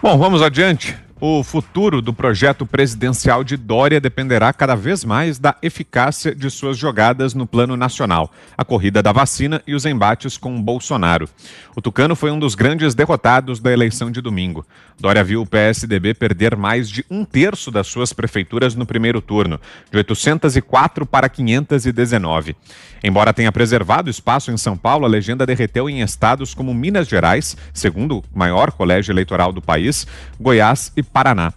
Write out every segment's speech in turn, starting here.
Bom, vamos adiante. O futuro do projeto presidencial de Dória dependerá cada vez mais da eficácia de suas jogadas no plano nacional, a corrida da vacina e os embates com Bolsonaro. O tucano foi um dos grandes derrotados da eleição de domingo. Dória viu o PSDB perder mais de um terço das suas prefeituras no primeiro turno, de 804 para 519. Embora tenha preservado espaço em São Paulo, a legenda derreteu em estados como Minas Gerais, segundo maior colégio eleitoral do país, Goiás e Paraná.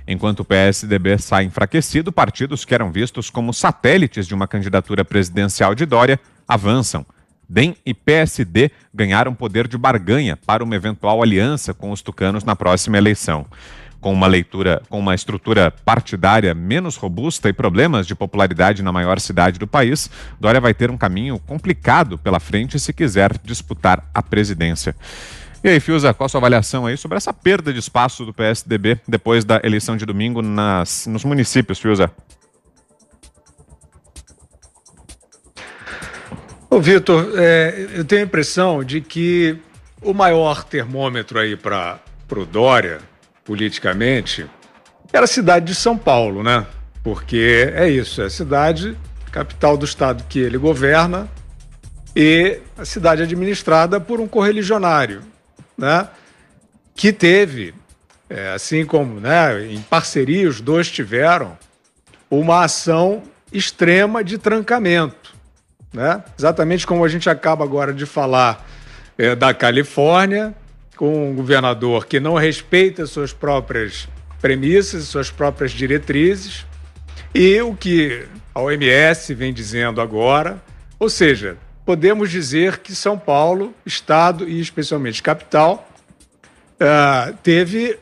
Enquanto o PSDB sai enfraquecido, partidos que eram vistos como satélites de uma candidatura presidencial de Dória avançam. DEM e PSD ganharam poder de barganha para uma eventual aliança com os tucanos na próxima eleição. Com uma estrutura partidária menos robusta e problemas de popularidade na maior cidade do país, Dória vai ter um caminho complicado pela frente se quiser disputar a presidência. E aí, Fiuza, qual a sua avaliação aí sobre essa perda de espaço do PSDB depois da eleição de domingo nos municípios, Fiuza? Ô, Vitor, eu tenho a impressão de que o maior termômetro aí para o Dória, politicamente, era a cidade de São Paulo, né? Porque é isso, é a cidade, capital do estado que ele governa, e a cidade administrada por um correligionário, né? Que teve, assim como, né, em parceria os dois tiveram, uma ação extrema de trancamento, né? Exatamente como a gente acaba agora de falar da Califórnia, com um governador que não respeita suas próprias premissas, suas próprias diretrizes, e o que a OMS vem dizendo agora, ou seja, podemos dizer que São Paulo, estado e especialmente capital, teve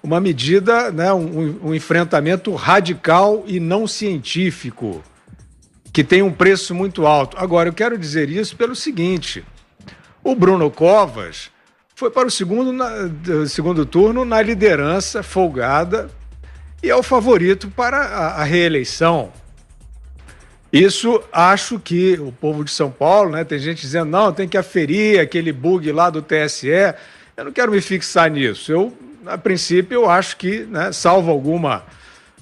uma medida, né, um enfrentamento radical e não científico, que tem um preço muito alto. Agora, eu quero dizer isso pelo seguinte: o Bruno Covas foi para o segundo turno na liderança folgada e é o favorito para a reeleição. Isso acho que o povo de São Paulo, né, tem gente dizendo, não, tem que aferir aquele bug lá do TSE. Eu não quero me fixar nisso. A princípio, eu acho que, né, salvo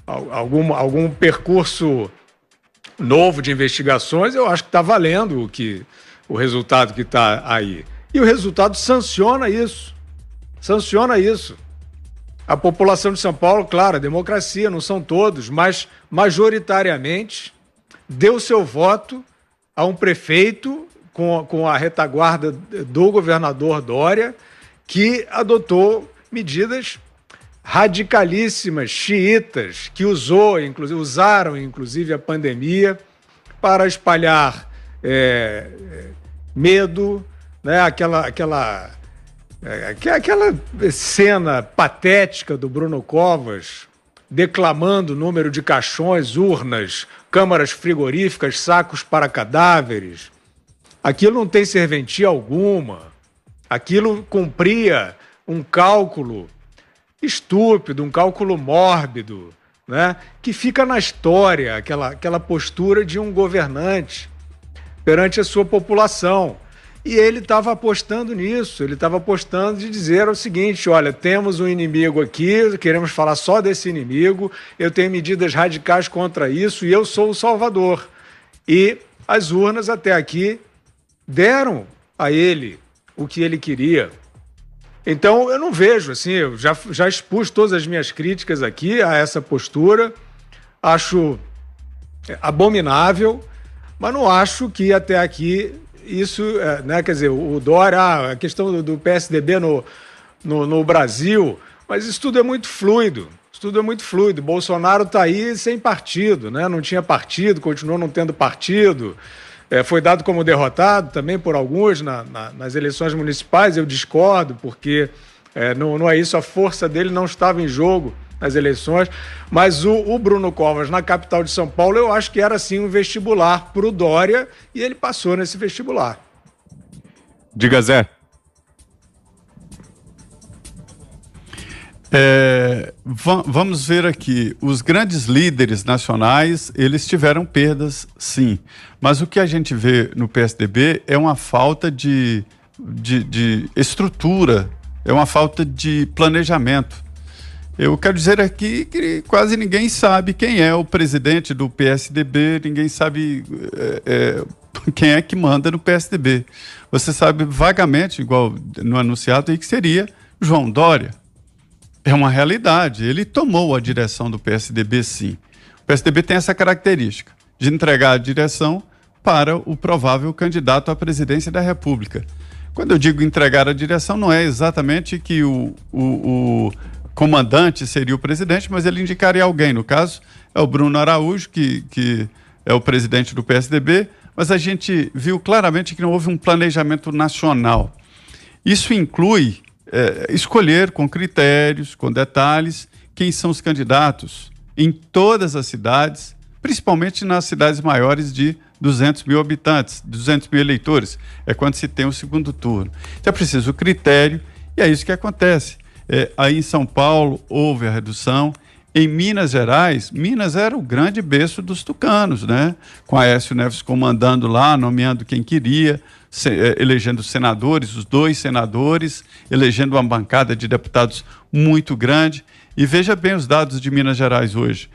algum percurso novo de investigações, eu acho que está valendo o resultado que está aí. E o resultado sanciona isso. Sanciona isso. A população de São Paulo, claro, a democracia, não são todos, mas majoritariamente deu seu voto a um prefeito com a retaguarda do governador Dória, que adotou medidas radicalíssimas, xiitas, que usaram inclusive a pandemia para espalhar medo, né? Aquela cena patética do Bruno Covas declamando o número de caixões, urnas, câmaras frigoríficas, sacos para cadáveres. Aquilo não tem serventia alguma. Aquilo cumpria um cálculo estúpido, um cálculo mórbido, né? Que fica na história, aquela postura de um governante perante a sua população. E ele estava apostando nisso, ele estava apostando de dizer o seguinte: olha, temos um inimigo aqui, queremos falar só desse inimigo, eu tenho medidas radicais contra isso e eu sou o salvador. E as urnas até aqui deram a ele o que ele queria. Então eu não vejo, assim, eu já expus todas as minhas críticas aqui a essa postura, acho abominável, mas não acho que até aqui isso, né, quer dizer, o Dória, a questão do PSDB no Brasil, mas isso tudo é muito fluido. Isso tudo é muito fluido. Bolsonaro está aí sem partido, né? Não tinha partido, continuou não tendo partido. Foi dado como derrotado também por alguns nas eleições municipais. Eu discordo, porque não é isso, a força dele não estava em jogo nas eleições, mas o Bruno Covas, na capital de São Paulo, eu acho que era sim um vestibular para o Dória, e ele passou nesse vestibular. Diga, Zé. Vamos ver aqui, os grandes líderes nacionais, eles tiveram perdas, sim, mas o que a gente vê no PSDB é uma falta de estrutura é uma falta de planejamento. Eu quero dizer aqui que quase ninguém sabe quem é o presidente do PSDB, ninguém sabe quem é que manda no PSDB. Você sabe vagamente, igual no anunciado aí, que seria João Dória. É uma realidade. Ele tomou a direção do PSDB, sim. O PSDB tem essa característica de entregar a direção para o provável candidato à presidência da República. Quando eu digo entregar a direção, não é exatamente que o comandante seria o presidente, mas ele indicaria alguém. No caso, é o Bruno Araújo, que é o presidente do PSDB, mas a gente viu claramente que não houve um planejamento nacional. Isso inclui escolher com critérios, com detalhes, quem são os candidatos em todas as cidades, principalmente nas cidades maiores de 200 mil habitantes, 200 mil eleitores. É quando se tem o segundo turno. Então é preciso critério e é isso que acontece. Aí em São Paulo houve a redução. Em Minas Gerais, Minas era o grande berço dos tucanos, né? Com Aécio Neves comandando lá, nomeando quem queria, elegendo senadores, os 2 senadores, elegendo uma bancada de deputados muito grande. E veja bem os dados de Minas Gerais hoje.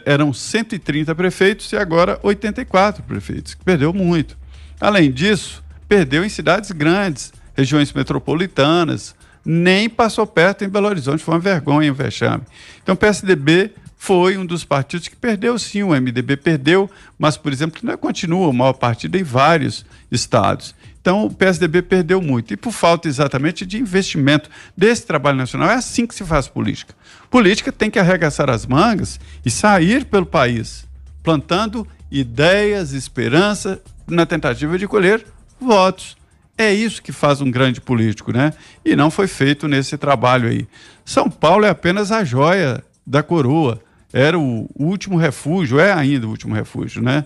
Eram 130 prefeitos e agora 84 prefeitos, que perdeu muito. Além disso, perdeu em cidades grandes, regiões metropolitanas, nem passou perto em Belo Horizonte, foi uma vergonha, um vexame. Então o PSDB foi um dos partidos que perdeu sim, o MDB perdeu, mas, por exemplo, não continua o maior partido em vários estados. Então o PSDB perdeu muito, e por falta exatamente de investimento desse trabalho nacional. É assim que se faz política. Política tem que arregaçar as mangas e sair pelo país, plantando ideias, esperança, na tentativa de colher votos. É isso que faz um grande político, né? E não foi feito nesse trabalho aí. São Paulo é apenas a joia da coroa. Era o último refúgio, é ainda o último refúgio, né?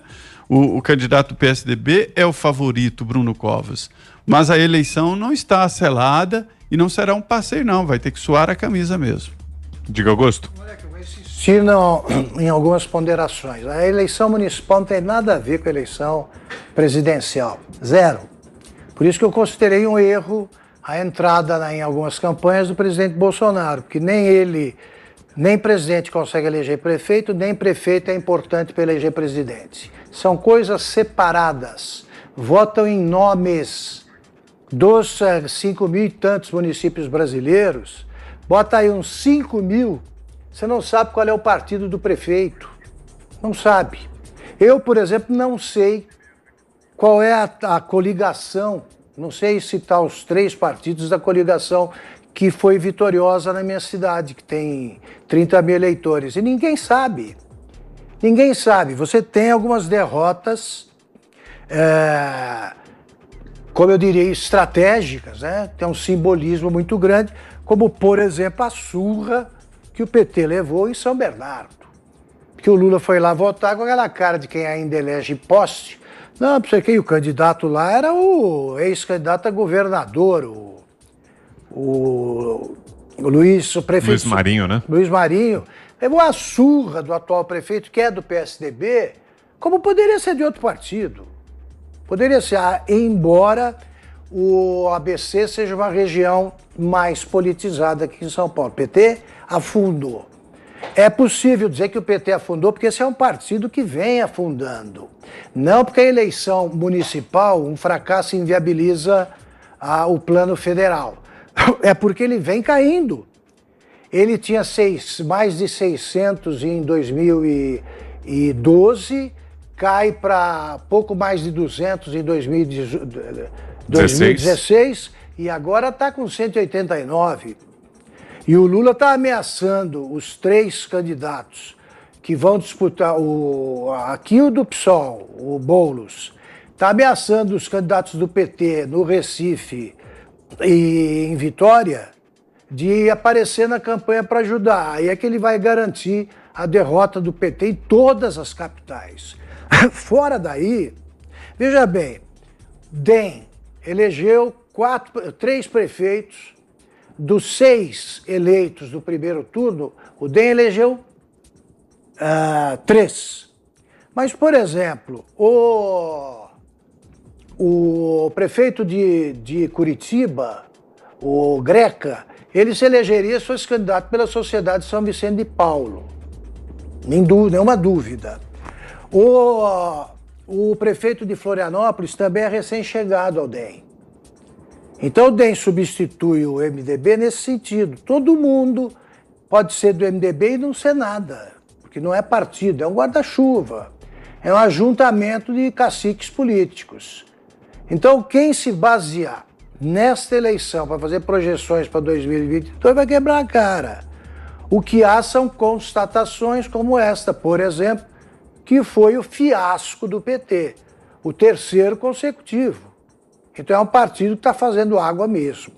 O candidato do PSDB é o favorito, Bruno Covas. Mas a eleição não está selada e não será um passeio, não. Vai ter que suar a camisa mesmo. Diga, Augusto. Em algumas ponderações. A eleição municipal não tem nada a ver com a eleição presidencial. Zero. Por isso que eu considerei um erro a entrada em algumas campanhas do presidente Bolsonaro, porque nem ele, nem presidente consegue eleger prefeito, nem prefeito é importante para eleger presidente. São coisas separadas. Votam em nomes dos 5 mil e tantos municípios brasileiros. Bota aí uns 5 mil, você não sabe qual é o partido do prefeito. Não sabe. Eu, por exemplo, não sei qual é a coligação, não sei citar os 3 partidos da coligação que foi vitoriosa na minha cidade, que tem 30 mil eleitores. E ninguém sabe. Ninguém sabe. Você tem algumas derrotas, como eu diria, estratégicas, né? Tem um simbolismo muito grande, como, por exemplo, a surra que o PT levou em São Bernardo. Que o Lula foi lá votar com aquela cara de quem ainda elege poste. Não, não sei quem, o candidato lá era o ex-candidato a governador, o Luiz, o prefeito... Luiz Marinho, né? Luiz Marinho. Levou a surra do atual prefeito, que é do PSDB, como poderia ser de outro partido. Poderia ser, embora o ABC seja uma região mais politizada aqui em São Paulo. O PT afundou. É possível dizer que o PT afundou porque esse é um partido que vem afundando. Não porque a eleição municipal, um fracasso, inviabiliza o plano federal. É porque ele vem caindo. Ele tinha mais de 600 em 2012, cai para pouco mais de 200 em 2016 e agora está com 189. E o Lula está ameaçando os 3 candidatos que vão disputar, aqui o do PSOL, o Boulos, está ameaçando os candidatos do PT no Recife e em Vitória de aparecer na campanha para ajudar. Aí é que ele vai garantir a derrota do PT em todas as capitais. Fora daí, veja bem, DEM elegeu 3 prefeitos. Dos 6 eleitos do primeiro turno, o DEM elegeu 3. Mas, por exemplo, o prefeito de Curitiba, o Greca, ele se elegeria se fosse candidato pela Sociedade São Vicente de Paulo. Nenhuma dúvida. O prefeito de Florianópolis também é recém-chegado ao DEM. Então o DEM substitui o MDB nesse sentido. Todo mundo pode ser do MDB e não ser nada, porque não é partido, é um guarda-chuva. É um ajuntamento de caciques políticos. Então quem se basear nesta eleição para fazer projeções para 2022 vai quebrar a cara. O que há são constatações como esta, por exemplo, que foi o fiasco do PT, o terceiro consecutivo. Então é um partido que está fazendo água mesmo.